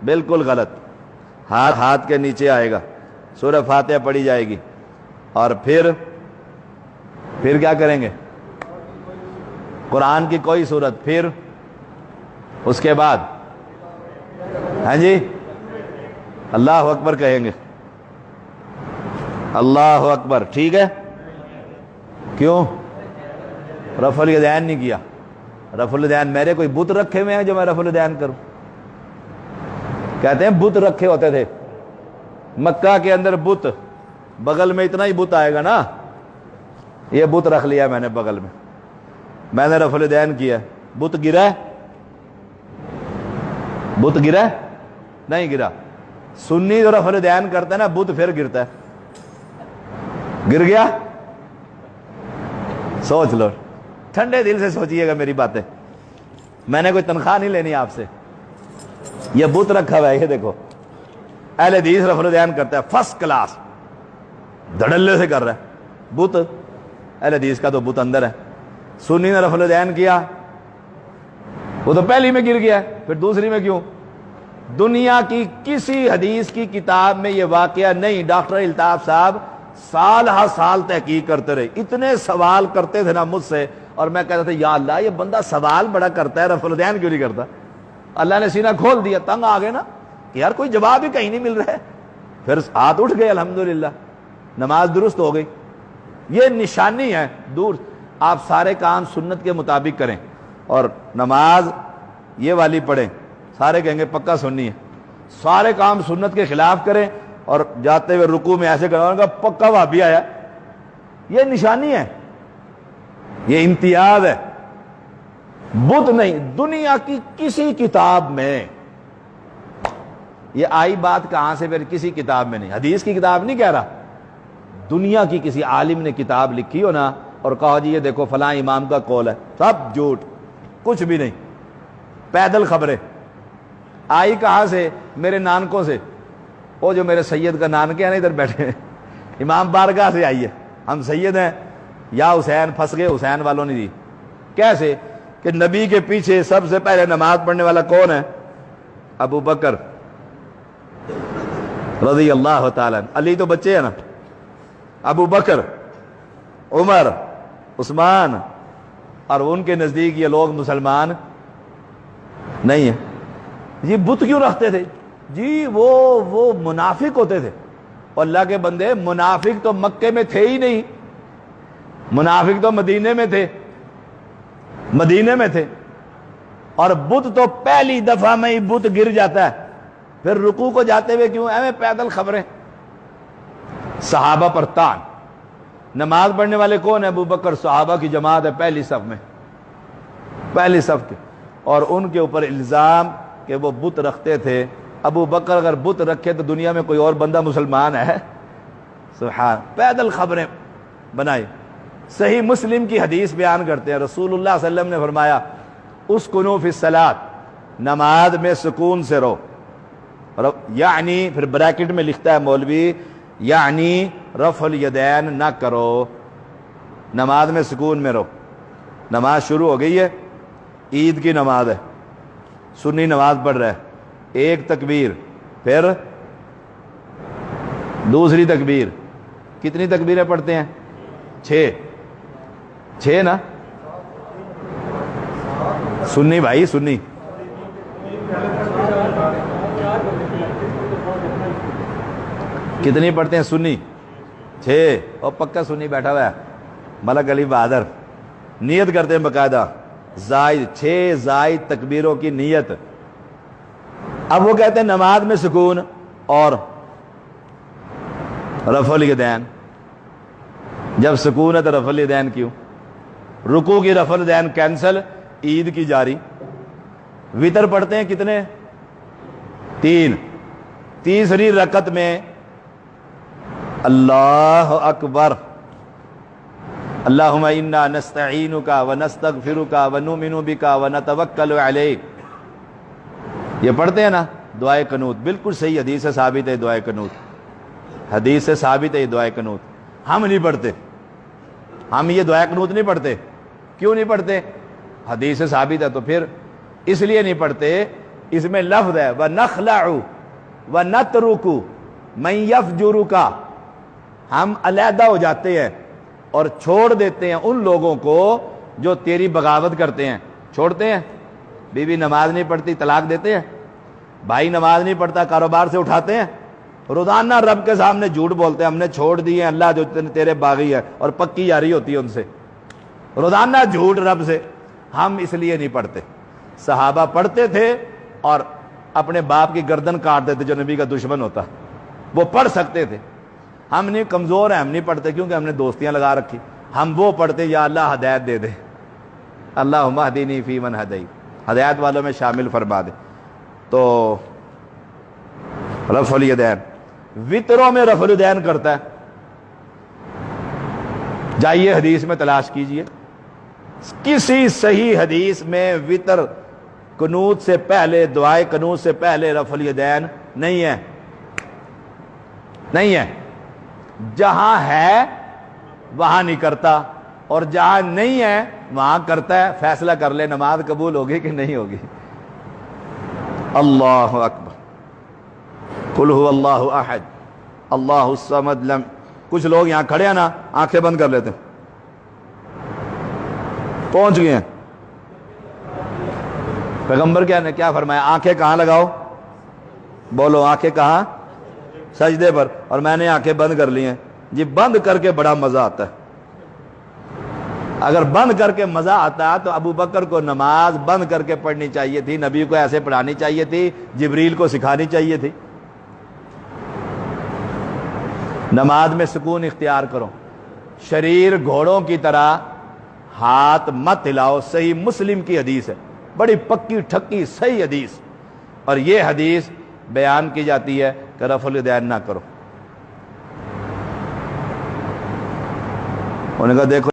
بالکل غلط. ہاتھ کے نیچے آئے گا, سورہ فاتحہ پڑھی جائے گی, اور پھر کیا کریں گے؟ قرآن کی کوئی صورت, پھر اس کے بعد ہاں جی اللہ اکبر کہیں گے. اللہ اکبر, ٹھیک ہے. کیوں رفع الیدین نہیں کیا؟ رفع الیدین میرے کوئی بت رکھے ہوئے ہیں جو میں رفع الیدین کروں؟ کہتے ہیں بت رکھے ہوتے تھے مکہ کے اندر, بت بغل میں اتنا ہی بت آئے گا نا, یہ بت رکھ لیا میں نے بغل میں, میں نے رفع الیدین کیا, بت گرا ہے؟ بت گرا ہے؟ نہیں گرا. سنی جو رفع الیدین کرتا ہے نا, بت پھر گرتا ہے. گر گیا؟ سوچ لو, ٹھنڈے دل سے سوچئے گا میری باتیں, میں نے کوئی تنخواہ نہیں لینی آپ سے. یہ بت رکھا ہوا ہے, یہ دیکھو اہل حدیث رفع الیدین کرتا ہے فرسٹ کلاس, دھڑلے سے کر رہا ہے. بت اہل حدیث کا تو بت اندر ہے. سنی نے رفع الیدین کیا, وہ تو پہلی میں گر گیا, پھر دوسری میں کیوں؟ دنیا کی کسی حدیث کی کتاب میں یہ واقعہ نہیں. ڈاکٹر الطاف صاحب سال ہر سال تحقیق کرتے رہے, اتنے سوال کرتے تھے نا مجھ سے, اور میں کہتا تھا یا اللہ یہ بندہ سوال بڑا کرتا ہے, رفع الیدین کیوں نہیں کرتا؟ اللہ نے سینہ کھول دیا, تنگ آ گئے نا کہ یار کوئی جواب ہی کہیں نہیں مل رہا ہے. پھر ہاتھ اٹھ گئے, الحمدللہ نماز درست ہو گئی. یہ نشانی ہے دور. آپ سارے کام سنت کے مطابق کریں, اور نماز یہ والی پڑھیں, سارے کہیں گے پکا سنی ہے. سارے کام سنت کے خلاف کریں, اور جاتے ہوئے رکوع میں ایسے کرنا پکا وہابی آیا. یہ نشانی ہے, یہ امتیاز ہے. بت نہیں, دنیا کی کسی کتاب میں یہ آئی بات کہاں سے؟ پھر کسی کتاب میں نہیں, حدیث کی کتاب نہیں کہہ رہا, دنیا کی کسی عالم نے کتاب لکھی ہو نا اور کہا جی یہ دیکھو فلاں امام کا قول ہے, سب جھوٹ, کچھ بھی نہیں. پیدل خبریں آئی کہاں سے؟ میرے نانکوں سے. وہ جو میرے سید کا نانکے ہیں نا ادھر بیٹھے ہیں, امام بارگاہ سے آئی ہے. ہم سید ہیں یا حسین, پھنس گئے, حسین والوں نے دی. کیسے کہ نبی کے پیچھے سب سے پہلے نماز پڑھنے والا کون ہے؟ ابو بکر رضی اللہ تعالیٰ. علی تو بچے ہیں نا, ابو بکر, عمر, عثمان, اور ان کے نزدیک یہ لوگ مسلمان نہیں ہیں. یہ بت کیوں رکھتے تھے جی؟ وہ منافق ہوتے تھے. اور اللہ کے بندے, منافق تو مکے میں تھے ہی نہیں, منافق تو مدینے میں تھے, اور بت تو پہلی دفعہ میں ہی بت گر جاتا ہے. پھر رکوع کو جاتے ہوئے کیوں ایویں پیدل خبریں؟ صحابہ پر تان. نماز پڑھنے والے کون ہیں؟ ابو بکر, صحابہ کی جماعت ہے پہلی صف میں, پہلی صف کے, اور ان کے اوپر الزام کہ وہ بت رکھتے تھے. ابو بکر اگر بت رکھے تو دنیا میں کوئی اور بندہ مسلمان ہے؟ سبحان. پیدل خبریں بنائی. صحیح مسلم کی حدیث بیان کرتے ہیں, رسول اللہ صلی اللہ علیہ وسلم نے فرمایا اسکنوا فی الصلاۃ, نماز میں سکون سے رہو. یعنی پھر بریکٹ میں لکھتا ہے مولوی, یعنی رفع الیدین نہ کرو, نماز میں سکون میں رہو. نماز شروع ہو گئی ہے, عید کی نماز ہے, سنی نماز پڑھ رہا ہے, ایک تکبیر, پھر دوسری تکبیر. کتنی تکبیریں پڑھتے ہیں؟ 6 نا. سنی بھائی, سنی کتنی پڑھتے ہیں؟ سنی 6. اور پکا سنی بیٹھا ہوا ہے ملک علی بہادر, نیت کرتے ہیں باقاعدہ, زائد 6 زائد تکبیروں کی نیت. اب وہ کہتے ہیں نماز میں سکون اور رفع الیدین. جب سکون ہے تو رفع الیدین کیوں؟ رکوع کی رفع الیدین کینسل, عید کی جاری. وتر پڑھتے ہیں کتنے؟ 3. تیسری رکعت میں اللہ اکبر, اللہم انا نستعینک ونستغفرک ونؤمن بک ونتوکل علیک, یہ پڑھتے ہیں نا. دعائے قنوت بالکل صحیح, حدیث سے ثابت ہے دعائے قنوت, حدیث سے ثابت ہے یہ دعائے قنوت. ہم نہیں پڑھتے, ہم یہ دعائے قنوت نہیں پڑھتے. کیوں نہیں پڑھتے؟ حدیث سے ثابت ہے. تو پھر اس لیے نہیں پڑھتے اس میں لفظ ہے وَنَخْلَعُ وَنَتْرُكُ مَنْ يَفْجُرُكَ، ہم علیحدہ ہو جاتے ہیں اور چھوڑ دیتے ہیں ان لوگوں کو جو تیری بغاوت کرتے ہیں. چھوڑتے ہیں. بیوی نماز نہیں پڑھتی طلاق دیتے ہیں. بھائی نماز نہیں پڑھتا کاروبار سے اٹھاتے ہیں. روزانہ رب کے سامنے جھوٹ بولتے ہیں ہم نے چھوڑ دیے ہیں، اللہ جو تیرے باغی ہے، اور پکی یاری ہوتی ہے ان سے. روزانہ جھوٹ رب سے. ہم اس لیے نہیں پڑھتے. صحابہ پڑھتے تھے اور اپنے باپ کی گردن کاٹ دیتے جو نبی کا دشمن ہوتا. وہ پڑھ سکتے تھے. ہم نہیں، کمزور ہیں، ہم نہیں پڑھتے کیونکہ ہم نے دوستیاں لگا رکھی. ہم وہ پڑھتے یا اللہ ہدایت دے دے، اللہم اہدنی فی من ہدیت، ہدایت والوں میں شامل فرما دے. تو رفع الیدین وطروں میں رفع الیدین کرتا ہے. جائیے حدیث میں تلاش کیجئے، کسی صحیح حدیث میں وطر قنوت سے پہلے، دعائے قنوت سے پہلے رفع الیدین نہیں ہے. نہیں ہے. جہاں ہے وہاں نہیں کرتا، اور جہاں نہیں ہے وہاں کرتا ہے. فیصلہ کر لے نماز قبول ہوگی کہ نہیں ہوگی. اللہ اکبر. قل هو اللہ احد اللہ الصمد لم. کچھ لوگ یہاں کھڑے ہیں نا، آنکھیں بند کر لیتے ہیں. پہنچ گئے ہیں. پیغمبر کیا فرمایا؟ آنکھیں کہاں لگاؤ؟ بولو آنکھیں کہاں؟ سجدے پر. اور میں نے آنکھیں بند کر لی ہیں. جی بند کر کے بڑا مزہ آتا ہے. اگر بند کر کے مزہ آتا تو ابو بکر کو نماز بند کر کے پڑھنی چاہیے تھی، نبی کو ایسے پڑھانی چاہیے تھی، جبریل کو سکھانی چاہیے تھی. نماز میں سکون اختیار کرو. شریر گھوڑوں کی طرح ہاتھ مت ہلاؤ. صحیح مسلم کی حدیث ہے، بڑی پکی ٹھکی صحیح حدیث. اور یہ حدیث بیان کی جاتی ہے کہ رفع الیدین نہ کرو. انہوں نے کہا دیکھو